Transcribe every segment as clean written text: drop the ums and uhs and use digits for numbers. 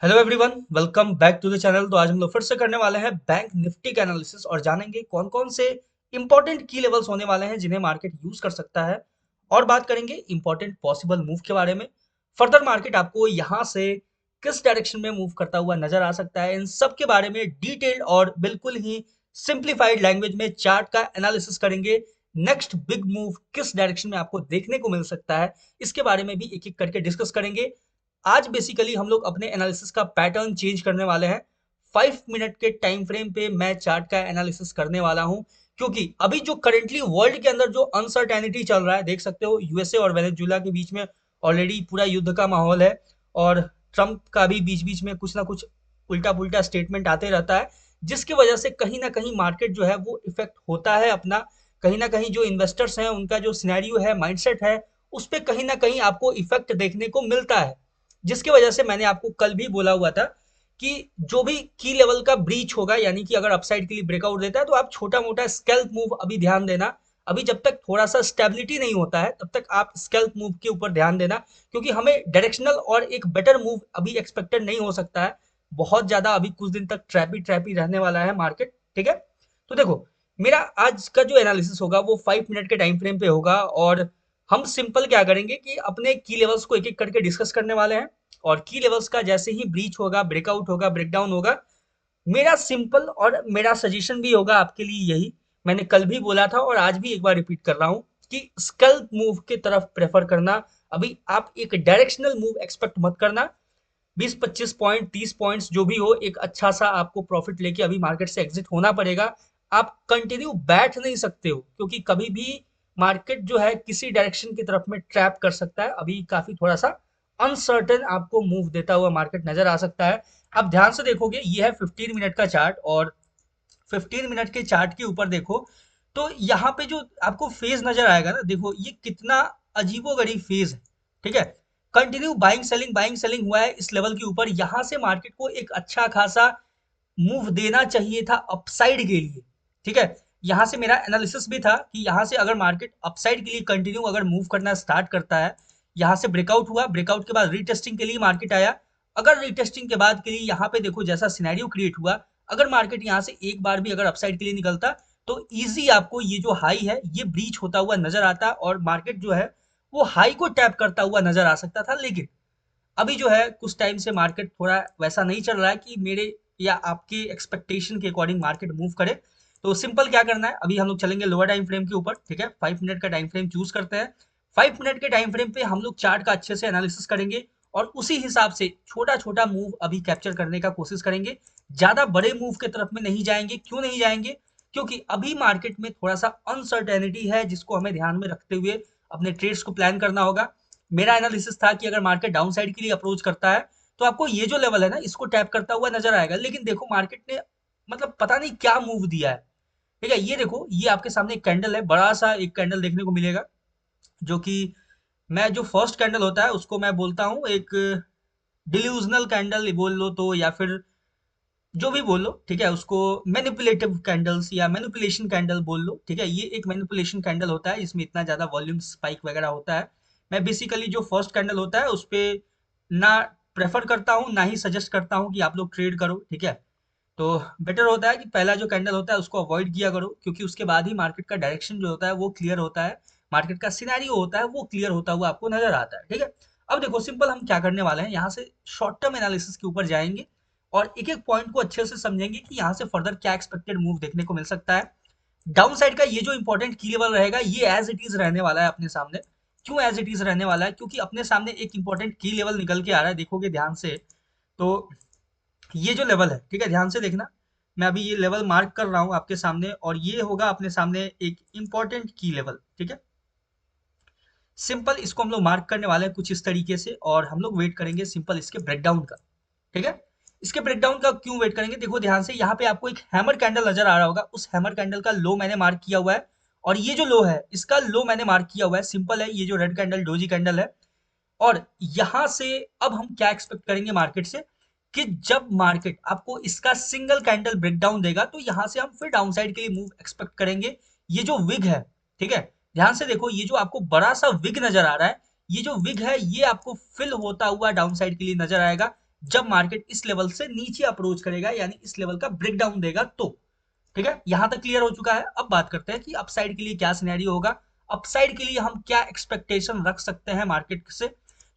Hello everyone, welcome back to the channel. तो आज हम लोग फिर से करने वाले हैं बैंक निफ्टी का एनालिसिस और जानेंगे कौन कौन से इंपॉर्टेंट की लेवल्स होने वाले हैं जिन्हें मार्केट यूज कर सकता है। और बात करेंगे इंपॉर्टेंट पॉसिबल मूव के बारे में। फर्दर मार्केट आपको यहाँ से किस डायरेक्शन में मूव करता हुआ नजर आ सकता है, इन सब के बारे में डिटेल्ड और बिल्कुल ही सिंप्लीफाइड लैंग्वेज में चार्ट का एनालिसिस करेंगे। नेक्स्ट बिग मूव किस डायरेक्शन में आपको देखने को मिल सकता है, इसके बारे में भी एक एक करके डिस्कस करेंगे। आज बेसिकली हम लोग अपने एनालिसिस का पैटर्न चेंज करने वाले हैं। 5 मिनट के टाइम फ्रेम पे मैं चार्ट का एनालिसिस करने वाला हूं, क्योंकि अभी जो करंटली वर्ल्ड के अंदर जो अनसर्टेनिटी चल रहा है, देख सकते हो यूएसए और वेनेजुएला के बीच में ऑलरेडी पूरा युद्ध का माहौल है। और ट्रंप का भी बीच बीच में कुछ ना कुछ उल्टा पुल्टा स्टेटमेंट आते रहता है, जिसकी वजह से कहीं ना कहीं मार्केट जो है वो इफेक्ट होता है अपना। कहीं ना कहीं जो इन्वेस्टर्स हैं उनका जो सिनेरियो है, माइंडसेट है, उस पर कहीं ना कहीं आपको इफेक्ट देखने को मिलता है। जिसकी वजह से मैंने आपको कल भी बोला हुआ था कि जो भी की लेवल का ब्रीच होगा, यानी कि अगर अपसाइड के लिए ब्रेकआउट देता है तो आप छोटा मोटा स्कैल्प मूव अभी ध्यान देना। अभी जब तक थोड़ा सा स्टेबिलिटी नहीं होता है तब तक आप स्कैल्प मूव के ऊपर ध्यान देना, क्योंकि हमें डायरेक्शनल और एक बेटर मूव अभी एक्सपेक्टेड नहीं हो सकता है। बहुत ज्यादा अभी कुछ दिन तक ट्रैपी ट्रैपी रहने वाला है मार्केट। ठीक है, तो देखो, मेरा आज का जो एनालिसिस होगा वो 5 मिनट के टाइम फ्रेम पे होगा। और हम सिंपल क्या करेंगे कि अपने की लेवल्स को एक एक करके डिस्कस करने वाले हैं। और की लेवल्स का जैसे ही ब्रीच होगा, ब्रेकआउट होगा, ब्रेकडाउन होगा, मेरा सिंपल और मेरा सजेशन भी होगा आपके लिए यही। मैंने कल भी बोला था और आज भी एक बार रिपीट कर रहा हूं कि स्कैल्प मूव की तरफ प्रेफर करना। अभी आप एक डायरेक्शनल मूव एक्सपेक्ट मत करना। 20-25 पॉइंट, 30 पॉइंट्स जो भी हो, एक अच्छा सा आपको प्रॉफिट लेके अभी मार्केट से एग्जिट होना पड़ेगा। आप कंटिन्यू बैठ नहीं सकते हो, क्योंकि कभी भी मार्केट जो है किसी डायरेक्शन की तरफ में ट्रैप कर सकता है। अभी काफी थोड़ा सा अनसर्टेन आपको मूव देता हुआ मार्केट नजर आ सकता है। आप ध्यान से देखोगे, ये है 15 मिनट का चार्ट। और 15 मिनट के चार्ट के ऊपर देखो तो यहाँ पे जो आपको फेज नजर आएगा ना, देखो ये कितना अजीबोगरीब फेज है। ठीक है, कंटिन्यू बाइंग सेलिंग हुआ है इस लेवल के ऊपर। यहाँ से मार्केट को एक अच्छा खासा मूव देना चाहिए था अपसाइड के लिए। ठीक है, यहाँ से मेरा एनालिसिस भी था कि यहाँ से अगर मार्केट अपसाइड के लिए कंटिन्यू अगर मूव करना स्टार्ट करता है, यहाँ से ब्रेकआउट हुआ, ब्रेकआउट के बाद रीटेस्टिंग के लिए मार्केट आया। अगर रीटेस्टिंग के बाद के लिए यहाँ पे देखो जैसा सिनेरियो क्रिएट हुआ, अगर मार्केट यहाँ से एक बार भी अगर अपसाइड के लिए निकलता तो इजी आपको ये जो हाई है ये ब्रीच होता हुआ नजर आता और मार्केट जो है वो हाई को टैप करता हुआ नजर आ सकता था। लेकिन अभी जो है कुछ टाइम से मार्केट थोड़ा वैसा नहीं चल रहा है कि मेरे या आपके एक्सपेक्टेशन के अकॉर्डिंग मार्केट मूव करे। तो सिंपल क्या करना है, अभी हम लोग चलेंगे लोअर टाइम फ्रेम के ऊपर। ठीक है, 5 मिनट का टाइम फ्रेम चूज करते हैं। 5 मिनट के टाइम फ्रेम पे हम लोग चार्ट का अच्छे से एनालिसिस करेंगे और उसी हिसाब से छोटा छोटा मूव अभी कैप्चर करने का कोशिश करेंगे। ज्यादा बड़े मूव के तरफ में नहीं जाएंगे। क्यों नहीं जाएंगे? क्योंकि अभी मार्केट में थोड़ा सा अनसर्टेनिटी है, जिसको हमें ध्यान में रखते हुए अपने ट्रेड्स को प्लान करना होगा। मेरा एनालिसिस था कि अगर मार्केट डाउन साइड के लिए अप्रोच करता है तो आपको ये जो लेवल है ना इसको टैप करता हुआ नजर आएगा। लेकिन देखो मार्केट ने मतलब पता नहीं क्या मूव दिया है। ठीक है, ये देखो, ये आपके सामने एक कैंडल है, बड़ा सा एक कैंडल देखने को मिलेगा, जो कि मैं जो फर्स्ट कैंडल होता है उसको मैं बोलता हूँ एक डिल्यूजनल कैंडल बोल लो तो, या फिर जो भी बोल लो। ठीक है, उसको मैनिपुलेटिव कैंडल्स या मैनिपुलेशन कैंडल बोल लो। ठीक है, ये एक मैनिपुलेशन कैंडल होता है, इसमें इतना ज्यादा वॉल्यूम स्पाइक वगैरह होता है। मैं बेसिकली जो फर्स्ट कैंडल होता है उस पे ना प्रेफर करता हूँ ना ही सजेस्ट करता हूँ कि आप लोग ट्रेड करो। ठीक है, तो बेटर होता है कि पहला जो कैंडल होता है उसको अवॉइड किया करो, क्योंकि उसके बाद ही मार्केट का डायरेक्शन जो होता है वो क्लियर होता है, मार्केट का सिनेरियो होता है वो क्लियर होता हुआ आपको नजर आता है। ठीक है, अब देखो सिंपल हम क्या करने वाले हैं, यहाँ से शॉर्ट टर्म एनालिसिस के ऊपर जाएंगे और एक एक पॉइंट को अच्छे से समझेंगे कि यहाँ से फर्दर क्या एक्सपेक्टेड मूव देखने को मिल सकता है। डाउन साइड का ये जो इंपॉर्टेंट की लेवल रहेगा ये एज इट इज रहने वाला है अपने सामने। क्यों एज इट इज रहने वाला है? क्योंकि अपने सामने एक इंपॉर्टेंट की लेवल निकल के आ रहा है, देखोगे ध्यान से तो ये जो लेवल है, ठीक है, ध्यान से देखना। मैं अभी ये लेवल मार्क कर रहा हूँ आपके सामने और ये होगा अपने सामने एक इंपॉर्टेंट की लेवल। ठीक है, सिंपल इसको हम लोग मार्क करने वाले हैं कुछ इस तरीके से और हम लोग वेट करेंगे सिंपल इसके ब्रेकडाउन का। ठीक है, इसके ब्रेकडाउन का क्यों वेट करेंगे, देखो ध्यान से, यहाँ पे आपको एक हैमर कैंडल नजर आ रहा होगा, उस हैमर कैंडल का लो मैंने मार्क किया हुआ है और ये जो लो है इसका लो मैंने मार्क किया हुआ है। सिंपल है, ये जो रेड कैंडल डोजी कैंडल है। और यहां से अब हम क्या एक्सपेक्ट करेंगे मार्केट से, कि जब मार्केट आपको इसका सिंगल कैंडल ब्रेकडाउन देगा तो यहां से हम फिर डाउन साइड के लिए मूव एक्सपेक्ट करेंगे। ये जो विग है, ठीक है, ध्यान से देखो, ये जो आपको बड़ा सा विग नजर आ रहा है, ये जो विग है ये आपको फिल होता हुआ डाउन साइड के लिए नजर आएगा। जब मार्केट इस लेवल से नीचे अप्रोच करेगा, यानी इस लेवल का ब्रेकडाउन देगा तो। ठीक है, यहां तक क्लियर हो चुका है। अब बात करते हैं कि अपसाइड के लिए क्या सिनेरियो होगा, अपसाइड के लिए हम क्या एक्सपेक्टेशन रख सकते हैं मार्केट से।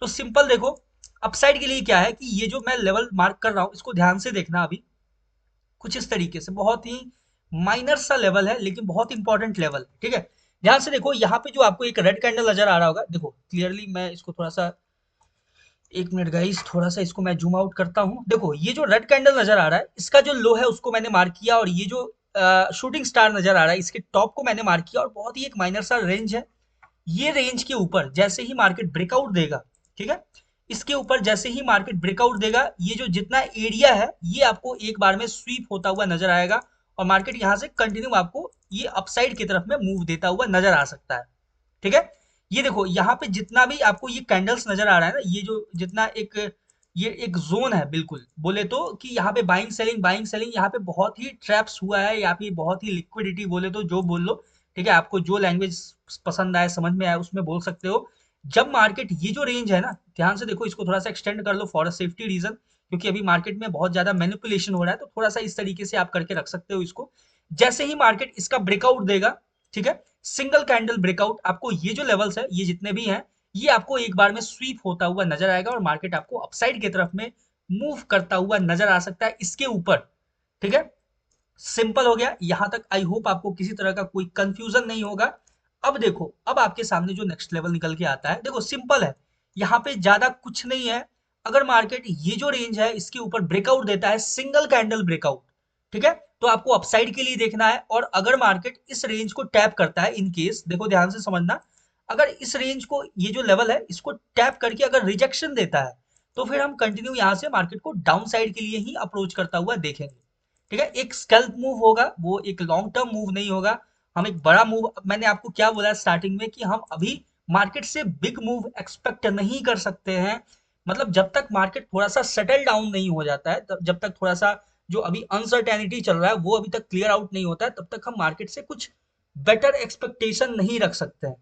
तो सिंपल देखो, अपसाइड के लिए क्या है कि ये जो मैं लेवल मार्क कर रहा हूं इसको ध्यान से देखना। अभी कुछ इस तरीके से, बहुत ही माइनर सा लेवल है लेकिन बहुत इंपॉर्टेंट लेवल है। ठीक है, ध्यान से देखो, यहाँ पे जो आपको एक रेड कैंडल नजर आ रहा होगा, देखो क्लियरली, मैं इसको थोड़ा सा, एक मिनट गाइस, थोड़ा सा इसको मैं जूम आउट करता हूँ। देखो ये जो रेड कैंडल नजर आ रहा है, इसका जो लो है उसको मैंने मार्क किया, और ये जो शूटिंग स्टार नजर आ रहा है इसके टॉप को मैंने मार्क किया, और बहुत ही एक माइनर सा रेंज है। ये रेंज के ऊपर जैसे ही मार्केट ब्रेकआउट देगा, ठीक है, इसके ऊपर जैसे ही मार्केट ब्रेकआउट देगा, ये जो जितना एरिया है ये आपको एक बार में स्वीप होता हुआ नजर आएगा, और मार्केट यहाँ से कंटिन्यू आपको ये अपसाइड की तरफ में मूव देता हुआ नजर आ सकता है। ठीक है, ये देखो यहाँ पे जितना भी आपको ये कैंडल्स नजर आ रहा है ना, ये जो जितना एक, ये एक जोन है बिल्कुल बोले तो, कि यहाँ पे बाइंग सेलिंग, यहाँ पे बहुत ही ट्रैप्स हुआ है, यहाँ पे बहुत ही लिक्विडिटी बोले तो जो बोल लो। ठीक है, आपको जो लैंग्वेज पसंद आए, समझ में आए, उसमें बोल सकते हो। जब मार्केट ये जो रेंज है ना, ध्यान से देखो, इसको थोड़ा सा एक्सटेंड कर लो फॉर अ सेफ्टी रीजन, क्योंकि अभी मार्केट में बहुत ज्यादा मैनिपुलेशन हो रहा है, तो थोड़ा सा इस तरीके से आप करके रख सकते हो इसको। जैसे ही मार्केट इसका ब्रेकआउट देगा, ठीक है, सिंगल कैंडल ब्रेकआउट, आपको ये जो लेवल्स है ये जितने भी हैं, ये आपको एक बार में स्वीप होता हुआ नजर आएगा, और मार्केट आपको अपसाइड की तरफ में मूव करता हुआ नजर आ सकता है इसके ऊपर। ठीक है, सिंपल हो गया यहां तक। आई होप आपको किसी तरह का कोई कंफ्यूजन नहीं होगा। अब देखो, अब आपके सामने जो नेक्स्ट लेवल निकल के आता है, देखो सिंपल है, यहाँ पे ज्यादा कुछ नहीं है। अगर मार्केट ये जो रेंज है इसके ऊपर ब्रेकआउट देता है, सिंगल कैंडल ब्रेकआउट, ठीक है, तो आपको अपसाइड के लिए देखना है। और अगर मार्केट इस रेंज को टैप करता है, इन केस, देखो ध्यान से समझना, अगर इस रेंज को, ये जो लेवल है इसको टैप करके अगर रिजेक्शन देता है, तो फिर हम कंटिन्यू यहां से मार्केट को डाउन साइड के लिए ही अप्रोच करता हुआ देखेंगे। ठीक है, एक स्कैल्प मूव होगा, वो एक लॉन्ग टर्म मूव नहीं होगा। हम एक बड़ा मूव, मैंने आपको क्या बोला स्टार्टिंग में, कि हम अभी मार्केट से बिग मूव एक्सपेक्ट नहीं कर सकते हैं। मतलब जब तक मार्केट थोड़ा सा सेटल डाउन नहीं हो जाता है, तब जब तक थोड़ा सा जो अभी अनसर्टेनिटी चल रहा है वो अभी तक क्लियर आउट नहीं होता है, तब तक हम मार्केट से कुछ बेटर एक्सपेक्टेशन नहीं रख सकते हैं।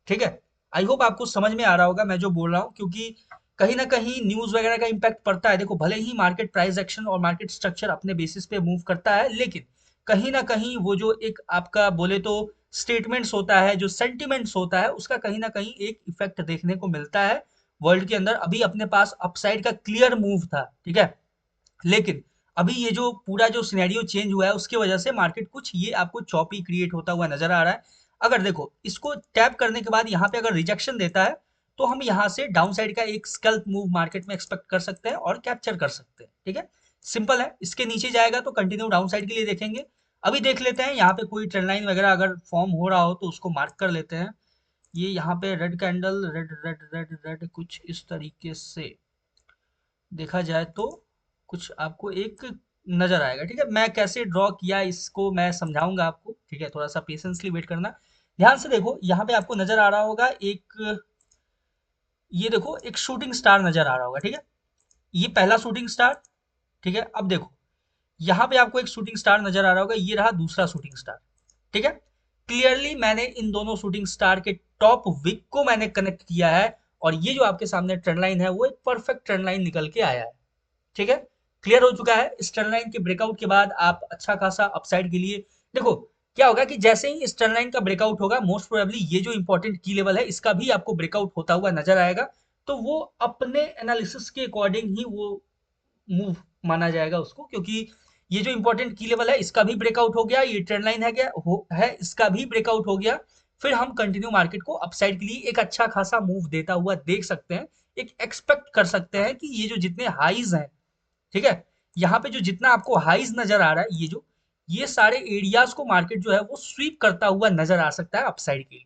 ठीक है, आई होप आपको समझ में आ रहा होगा मैं जो बोल रहा हूँ, क्योंकि कहीं ना कहीं न्यूज वगैरह का इम्पैक्ट पड़ता है। देखो भले ही मार्केट प्राइस एक्शन और मार्केट स्ट्रक्चर अपने बेसिस पे मूव करता है, लेकिन कहीं ना कहीं वो जो एक आपका बोले तो स्टेटमेंट्स होता है, जो सेंटिमेंट्स होता है, उसका कहीं ना कहीं एक इफेक्ट देखने को मिलता है वर्ल्ड के अंदर। अभी अपने पास अपसाइड का क्लियर मूव था, ठीक है, लेकिन अभी ये जो पूरा जो सिनेरियो चेंज हुआ है उसकी वजह से मार्केट कुछ ये आपको चॉपी क्रिएट होता हुआ नजर आ रहा है। अगर देखो इसको टैप करने के बाद यहाँ पे अगर रिजेक्शन देता है, तो हम यहाँ से डाउन साइड का एक स्कैल्प मूव मार्केट में एक्सपेक्ट कर सकते हैं और कैप्चर कर सकते हैं। ठीक है, सिंपल है। इसके नीचे जाएगा तो कंटिन्यू डाउन साइड के लिए देखेंगे। अभी देख लेते हैं यहाँ पे कोई ट्रेंड लाइन वगैरह अगर फॉर्म हो रहा हो तो उसको मार्क कर लेते हैं। ये यहाँ पे red candle, red red red red कुछ इस तरीके से देखा जाए तो कुछ आपको एक नजर आएगा। ठीक है, मैं कैसे ड्रॉ किया इसको मैं समझाऊंगा आपको। ठीक है, थोड़ा सा पेशेंसली वेट करना। ध्यान से देखो, यहाँ पे आपको नजर आ रहा होगा एक, ये देखो एक शूटिंग स्टार नजर आ रहा होगा। ठीक है, ये पहला शूटिंग स्टार। ठीक है, अब देखो यहाँ पे आपको एक शूटिंग स्टार नजर आ रहा होगा, ये रहा दूसरा शूटिंग स्टार। ठीक है, क्लियरली मैंने इन दोनों शूटिंग स्टार के टॉप विक को मैंने कनेक्ट किया है, और ये जो आपके सामने ट्रेंड लाइन है वो एक परफेक्ट ट्रेंड लाइन निकल के आया है। ठीक है, क्लियर हो चुका है। इस ट्रेंड लाइन के ब्रेकआउट के बाद आप अच्छा खासा अपसाइड के लिए देखो, क्या होगा कि जैसे ही इस ट्रेंड लाइन का ब्रेकआउट होगा, मोस्ट प्रोबेबली ये जो इंपॉर्टेंट की लेवल है इसका भी आपको ब्रेकआउट होता हुआ नजर आएगा। तो वो अपने एनालिसिस के अकॉर्डिंग ही वो मूव माना जाएगा उसको, क्योंकि ये जो इंपॉर्टेंट की लेवल है इसका भी ब्रेकआउट हो गया, ये ट्रेंड लाइन है क्या है इसका भी ब्रेकआउट हो गया, फिर हम कंटिन्यू मार्केट को अपसाइड के लिए एक अच्छा खासा मूव देता हुआ देख सकते हैं। एक एक्सपेक्ट कर सकते हैं कि ये जो जितने हाईज हैं, ठीक है, यहाँ पे जो जितना आपको हाईज नजर आ रहा है, ये जो ये सारे एरियाज को मार्केट जो है वो स्वीप करता हुआ नजर आ सकता है अपसाइड के लिए।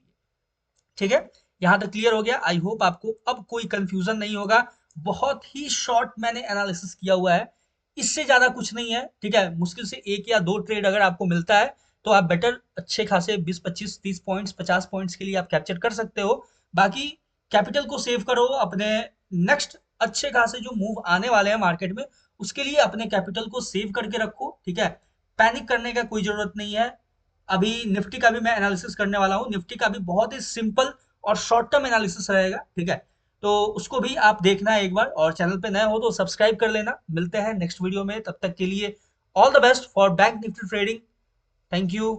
ठीक है, यहां तक क्लियर हो गया। आई होप आपको अब कोई कंफ्यूजन नहीं होगा। बहुत ही शॉर्ट मैंने एनालिसिस किया हुआ है, इससे ज्यादा कुछ नहीं है। ठीक है, मुश्किल से एक या दो ट्रेड अगर आपको मिलता है तो आप बेटर अच्छे खासे 20 25 30 पॉइंट्स 50 पॉइंट्स के लिए आप कैप्चर कर सकते हो। बाकी कैपिटल को सेव करो अपने, नेक्स्ट अच्छे खासे जो मूव आने वाले हैं मार्केट में उसके लिए अपने कैपिटल को सेव करके रखो। ठीक है, पैनिक करने का कोई जरूरत नहीं है। अभी निफ्टी का भी मैं एनालिसिस करने वाला हूँ। निफ्टी का भी बहुत ही सिंपल और शॉर्ट टर्म एनालिसिस रहेगा। ठीक है, तो उसको भी आप देखना एक बार, और चैनल पे नए हो तो सब्सक्राइब कर लेना। मिलते हैं नेक्स्ट वीडियो में, तब तक के लिए all the best for bank Nifty trading. Thank you.